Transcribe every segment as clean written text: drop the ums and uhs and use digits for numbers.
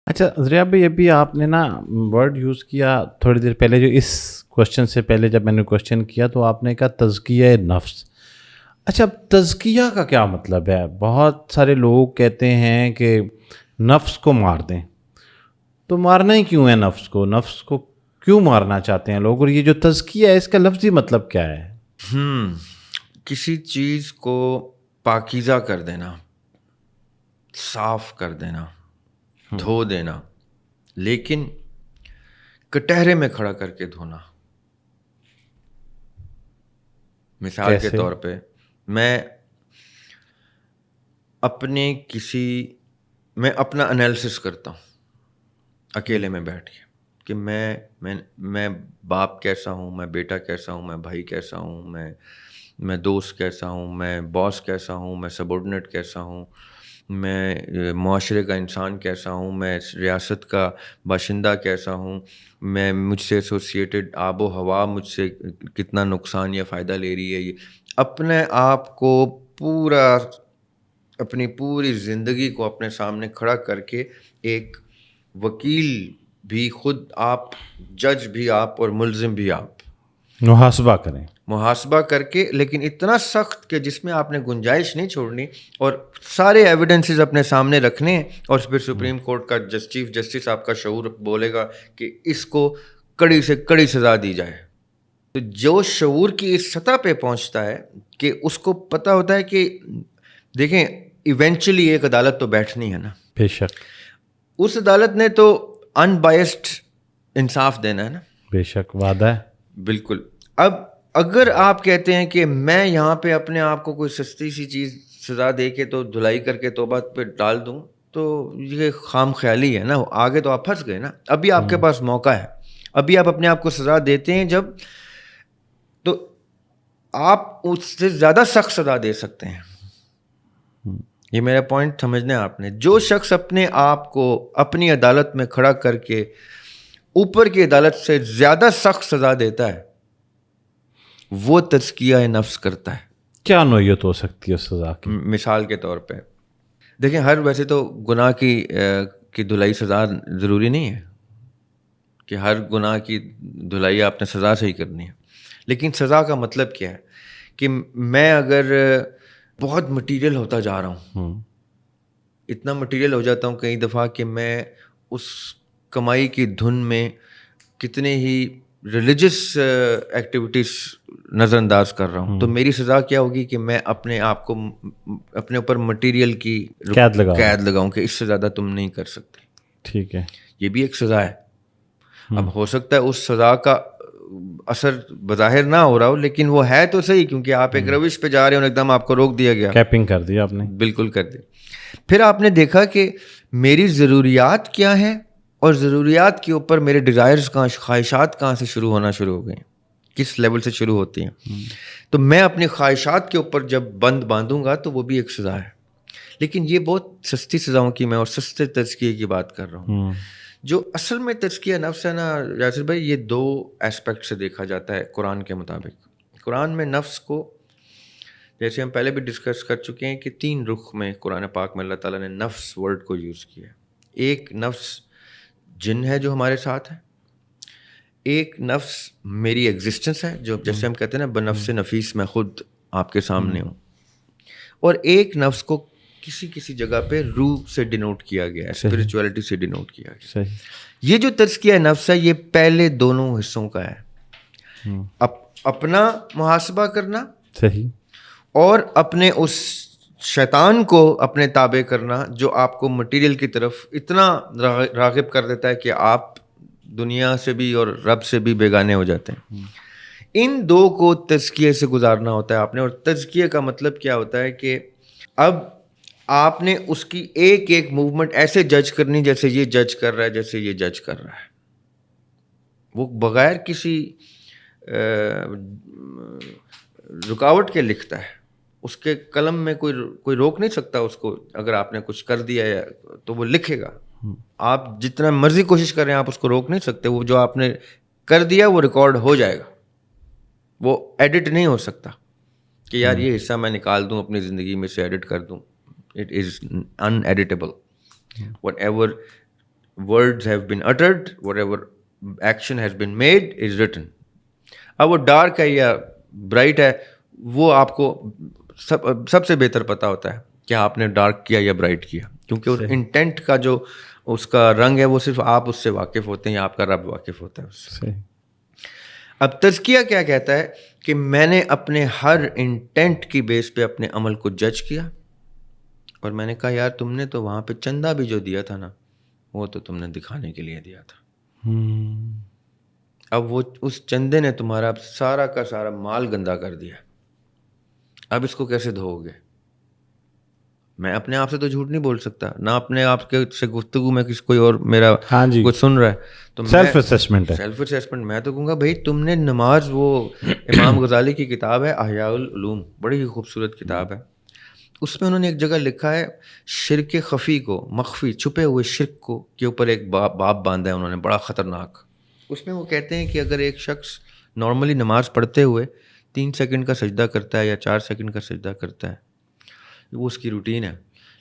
اچھا ضیاء بھائی، ابھی آپ نے نا ورڈ یوز کیا تھوڑی دیر پہلے، جو اس کوشچن سے پہلے جب میں نے کوشچن کیا تو آپ نے کہا تزکیہ نفس. اچھا، اب تزکیہ کا کیا مطلب ہے؟ بہت سارے لوگ کہتے ہیں کہ نفس کو مار دیں. تو مارنا ہی کیوں ہے نفس کو؟ نفس کو کیوں مارنا چاہتے ہیں لوگ؟ اور یہ جو تزکیہ ہے اس کا لفظی مطلب کیا ہے؟ کسی چیز کو پاکیزہ کر دینا، صاف کر دینا، دھو دینا، لیکن کٹہرے میں کھڑا کر کے دھونا. مثال کے کیسے؟ طور پہ میں اپنا انالیسس کرتا ہوں اکیلے میں بیٹھ کے کہ میں باپ کیسا ہوں، میں بیٹا کیسا ہوں، میں بھائی کیسا ہوں، میں دوست کیسا ہوں، میں باس کیسا ہوں، میں سبورڈینیٹ کیسا ہوں، میں معاشرے کا انسان کیسا ہوں، میں ریاست کا باشندہ کیسا ہوں، مجھ سے ایسوسیٹڈ آب و ہوا مجھ سے کتنا نقصان یا فائدہ لے رہی ہے. یہ اپنے آپ کو اپنی پوری زندگی کو اپنے سامنے کھڑا کر کے، ایک وکیل بھی خود آپ، جج بھی آپ، اور ملزم بھی آپ، محاسبہ کر کے، لیکن اتنا سخت کہ جس میں آپ نے گنجائش نہیں چھوڑنی، اور سارے ایویڈنسز اپنے سامنے رکھنے ہیں. اور پھر سپریم کورٹ کا چیف جسٹس آپ کا شعور بولے گا کہ اس کو کڑی سے کڑی سزا دی جائے. تو جو شعور کی اس سطح پہ پہنچتا ہے کہ اس کو پتہ ہوتا ہے کہ دیکھیں ایونچولی ایک عدالت تو بیٹھنی ہے نا، بے شک، اس عدالت نے تو ان بائسڈ انصاف دینا ہے نا. بے شک وعدہ ہے. بالکل. اب اگر آپ کہتے ہیں کہ میں یہاں پہ اپنے آپ کو کوئی سستی سی چیز سزا دے کے تو دھلائی کر کے توبہ پہ ڈال دوں، تو یہ خام خیالی ہے نا. آگے تو آپ پھنس گئے نا. ابھی آپ کے پاس موقع ہے، ابھی آپ اپنے آپ کو سزا دیتے ہیں جب، تو آپ اس سے زیادہ سخت سزا دے سکتے ہیں. یہ میرا پوائنٹ سمجھنا ہے آپ نے. جو شخص اپنے آپ کو اپنی عدالت میں کھڑا کر کے اوپر کی عدالت سے زیادہ سخت سزا دیتا ہے، وہ تزکیہ نفس کرتا ہے. کیا نوعیت ہو سکتی ہے اس سزا کی؟ مثال کے طور پہ دیکھیں، ویسے تو گناہ کی دھلائی سزا ضروری نہیں ہے کہ ہر گناہ کی دھلائی آپ نے سزا سے ہی کرنی ہے. لیکن سزا کا مطلب کیا ہے کہ میں اگر بہت مٹیریل ہوتا جا رہا ہوں، اتنا مٹیریل ہو جاتا ہوں کئی دفعہ کہ میں اس کمائی کی دھن میں کتنے ہی ریلیجس ایکٹیویٹیز نظر انداز کر رہا ہوں، تو میری سزا کیا ہوگی کہ میں اپنے آپ کو اپنے اوپر مٹیریل کی قید لگاؤں کہ اس سے زیادہ تم نہیں کر سکتے. ٹھیک ہے، یہ بھی ایک سزا ہے. اب ہو سکتا ہے اس سزا کا اثر بظاہر نہ ہو رہا ہو، لیکن وہ ہے تو صحیح، کیونکہ آپ ایک روش پہ جا رہے ہو، ایک دم آپ کو روک دیا گیا، کیپنگ کر دی آپ نے. بالکل کر دی. پھر آپ نے دیکھا کہ میری ضروریات کیا ہیں، اور ضروریات کے اوپر میرے ڈیزائرز کہاں، خواہشات کہاں سے شروع ہونا شروع ہو گئے ہیں، کس لیول سے شروع ہوتی ہیں. تو میں اپنی خواہشات کے اوپر جب بند باندھوں گا تو وہ بھی ایک سزا ہے. لیکن یہ بہت سستی سزاؤں کی میں اور سستے تزکیے کی بات کر رہا ہوں. جو اصل میں تزکیہ نفس ہے نا یاسر بھائی، یہ دو اسپیکٹ سے دیکھا جاتا ہے قرآن کے مطابق. قرآن میں نفس کو، جیسے ہم پہلے بھی ڈسکس کر چکے ہیں کہ 3 رخ میں قرآن پاک میں اللہ تعالیٰ نے نفس ورڈ کو یوز کیا. ایک نفس جن ہے جو ہمارے ساتھ ہے، ایک نفس میری ایگزسٹنس ہے، جو جیسے ہم کہتے ہیں نا بنفس نفیس میں خود آپ کے سامنے ہوں، اور ایک نفس کو کسی جگہ پہ روح سے ڈینوٹ کیا گیا ہے، اسپرچولیٹی سے ڈینوٹ کیا گیا. یہ جو تزکیہ نفس ہے یہ پہلے دونوں حصوں کا ہے. اپنا محاسبہ کرنا، صحیح، اور اپنے اس شیطان کو اپنے تابع کرنا جو آپ کو مٹیریل کی طرف اتنا راغب کر دیتا ہے کہ آپ دنیا سے بھی اور رب سے بھی بیگانے ہو جاتے ہیں. ان دو کو تزکیے سے گزارنا ہوتا ہے آپ نے. اور تزکیے کا مطلب کیا ہوتا ہے کہ اب آپ نے اس کی ایک ایک موومنٹ ایسے جج کرنی جیسے یہ جج کر رہا ہے، جیسے یہ جج کر رہا ہے. وہ بغیر کسی رکاوٹ کے لکھتا ہے. اس کے قلم میں کوئی روک نہیں سکتا اس کو. اگر آپ نے کچھ کر دیا ہے تو وہ لکھے گا. آپ جتنا مرضی کوشش کریں آپ اس کو روک نہیں سکتے. وہ جو آپ نے کر دیا وہ ریکارڈ ہو جائے گا، وہ ایڈٹ نہیں ہو سکتا کہ یار یہ حصہ میں نکال دوں اپنی زندگی میں سے، ایڈٹ کر دوں. It is in editable. What ever words have been uttered, whatever action has been made is written. اب وہ ڈارک ہے یا برائٹ ہے وہ آپ کو سب سے بہتر پتہ ہوتا ہے کہ آپ نے ڈارک کیا یا برائٹ کیا, کیونکہ اس انٹینٹ کا جو اس کا رنگ ہے وہ صرف آپ اس سے واقف ہوتے ہیں یا آپ کا رب واقف ہوتا ہے اس سے. اب تزکیہ کیا کہتا ہے کہ میں نے اپنے ہر انٹینٹ کی بیس پہ اپنے عمل کو جج کیا, اور میں نے کہا یار تم نے تو وہاں پہ چندہ بھی جو دیا تھا نا وہ تو تم نے دکھانے کے لیے دیا تھا. اب وہ اس چندے نے تمہارا سارا کا سارا مال گندا کر دیا, اب اس کو کیسے دھو گے؟ میں اپنے آپ سے تو جھوٹ نہیں بول سکتا, نہ اپنے آپ کے سے گفتگو میں کسی کوئی اور میرا کوئی سن رہا ہے تو سیلف اسیسمنٹ ہے. سیلف اسیسمنٹ میں تو کہوں گا بھائی تم نے نماز, وہ امام غزالی کی کتاب ہے احیاء العلوم, بڑی ہی خوبصورت کتاب ہے, اس میں انہوں نے ایک جگہ لکھا ہے شرک خفی کو, مخفی چھپے ہوئے شرک کو کے اوپر ایک باب باندھا ہے انہوں نے بڑا خطرناک. اس میں وہ کہتے ہیں کہ اگر ایک شخص نارملی نماز پڑھتے ہوئے 3 سیکنڈ کا سجدہ کرتا ہے یا 4 سیکنڈ کا سجدہ کرتا ہے, وہ اس کی روٹین ہے,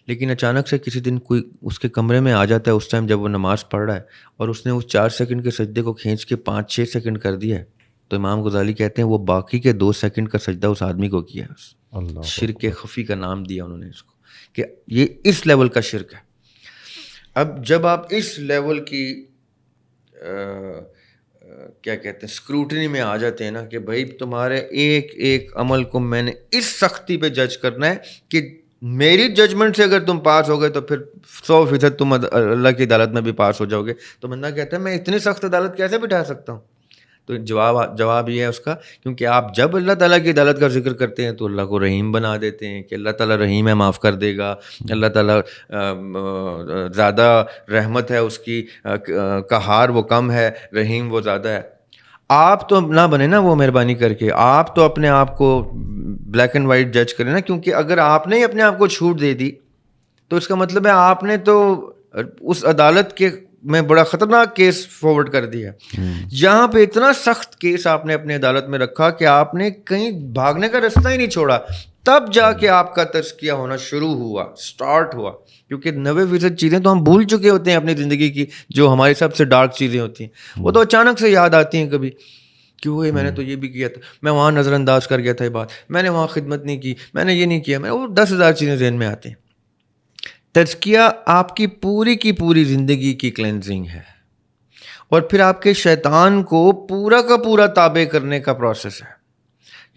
لیکن اچانک سے کسی دن کوئی اس کے کمرے میں آ جاتا ہے اس ٹائم جب وہ نماز پڑھ رہا ہے اور اس نے اس 4 سیکنڈ کے سجدے کو کھینچ کے 5-6 سیکنڈ کر دیا ہے, تو امام غزالی کہتے ہیں وہ باقی کے 2 سیکنڈ کا سجدہ اس آدمی کو کیا ہے. شرک خفی کا نام دیا انہوں نے اس کو کہ یہ اس لیول کا شرک ہے. اب جب آپ اس لیول کی کیا کہتے ہیں اسکروٹنی میں آ جاتے ہیں نا کہ بھائی تمہارے ایک ایک عمل کو میں نے اس سختی پہ جج کرنا ہے کہ میری ججمنٹ سے اگر تم پاس ہو گئے تو پھر 100% تم اللہ کی عدالت میں بھی پاس ہو جاؤ گے. تو بندہ کہتا ہے میں اتنی سخت عدالت کیسے بٹھا سکتا ہوں؟ تو جواب یہ ہے اس کا, کیونکہ آپ جب اللہ تعالیٰ کی عدالت کا ذکر کرتے ہیں تو اللہ کو رحیم بنا دیتے ہیں کہ اللہ تعالیٰ رحیم ہے, معاف کر دے گا, اللہ تعالیٰ زیادہ رحمت ہے اس کی, قہار وہ کم ہے, رحیم وہ زیادہ ہے. آپ تو نہ بنے نا وہ مہربانی کر کے, آپ تو اپنے آپ کو بلیک اینڈ وائٹ جج کریں نا, کیونکہ اگر آپ نے ہی اپنے آپ کو چھوٹ دے دی تو اس کا مطلب ہے آپ نے تو اس عدالت کے میں بڑا خطرناک کیس فارورڈ کر دیا, جہاں پہ اتنا سخت کیس آپ نے اپنے عدالت میں رکھا کہ آپ نے کہیں بھاگنے کا راستہ ہی نہیں چھوڑا, تب جا کے آپ کا تزکیہ ہونا شروع ہوا, اسٹارٹ ہوا. کیونکہ 90% چیزیں تو ہم بھول چکے ہوتے ہیں اپنی زندگی کی, جو ہماری سب سے ڈارک چیزیں ہوتی ہیں, وہ تو اچانک سے یاد آتی ہیں کبھی کہ وہ میں نے تو یہ بھی کیا تھا, میں وہاں نظر انداز کر گیا تھا یہ بات, میں نے وہاں خدمت نہیں کی, میں نے یہ نہیں کیا, میں وہ 10,000 چیزیں ذہن میں آتی ہیں. تزکیہ آپ کی پوری زندگی کی کلینزنگ ہے, اور پھر آپ کے شیطان کو پورا کا پورا تابع کرنے کا پروسیس ہے.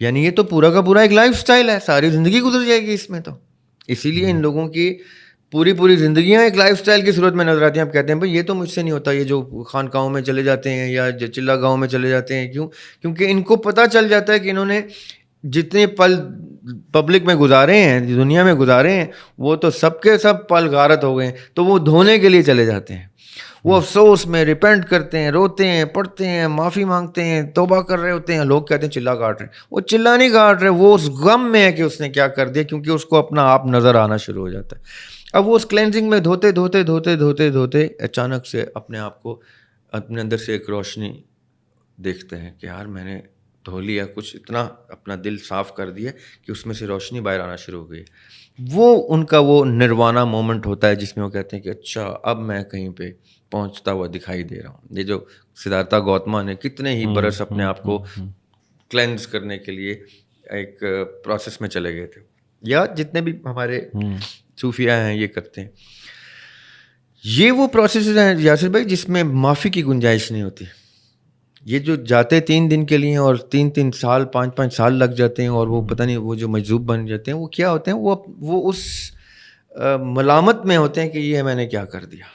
یعنی یہ تو پورا کا پورا ایک لائف سٹائل ہے, ساری زندگی گزر جائے گی اس میں. تو اسی لیے ان لوگوں کی پوری زندگیاں ایک لائف سٹائل کی صورت میں نظر آتی ہیں. آپ کہتے ہیں بھائی یہ تو مجھ سے نہیں ہوتا, یہ جو خانقاہوں میں چلے جاتے ہیں یا چلا گاؤں میں چلے جاتے ہیں, کیوں؟ کیونکہ ان کو پتہ چل جاتا ہے کہ انہوں نے جتنے پل پبلک میں گزارے ہیں, دنیا میں گزارے ہیں, وہ تو سب کے سب پل غارت ہو گئے ہیں, تو وہ دھونے کے لیے چلے جاتے ہیں. وہ افسوس میں ریپینٹ کرتے ہیں, روتے ہیں, پڑھتے ہیں, معافی مانگتے ہیں, توبہ کر رہے ہوتے ہیں. لوگ کہتے ہیں چلا کاٹ رہے ہیں, وہ چلا نہیں کاٹ رہے, وہ اس غم میں ہے کہ اس نے کیا کر دیا, کیونکہ اس کو اپنا آپ نظر آنا شروع ہو جاتا ہے. اب وہ اس کلینزنگ میں دھوتے اچانک سے اپنے آپ کو اپنے اندر سے ایک روشنی دیکھتے ہیں کہ یار میں نے دھو لیا, کچھ اتنا اپنا دل صاف کر دیا کہ اس میں سے روشنی باہر آنا شروع ہو گئی. وہ ان کا وہ نروانا مومنٹ ہوتا ہے جس میں وہ کہتے ہیں کہ اچھا اب میں کہیں پہ پہنچتا ہوا دکھائی دے رہا ہوں. یہ جو سدھارتھا گوتما نے کتنے ہی برس اپنے آپ کو کلینز کرنے کے لیے ایک پروسیس میں چلے گئے تھے, یا جتنے بھی ہمارے صوفیہ ہیں یہ کرتے ہیں. یہ وہ پروسیسز ہیں یاسر بھائی جس میں معافی کی گنجائش نہیں ہوتی. یہ جو جاتے 3 دن کے لیے اور 3 سال 5 سال لگ جاتے ہیں, اور وہ پتہ نہیں وہ جو مجذوب بن جاتے ہیں, وہ کیا ہوتے ہیں, وہ اس ملامت میں ہوتے ہیں کہ یہ میں نے کیا کر دیا.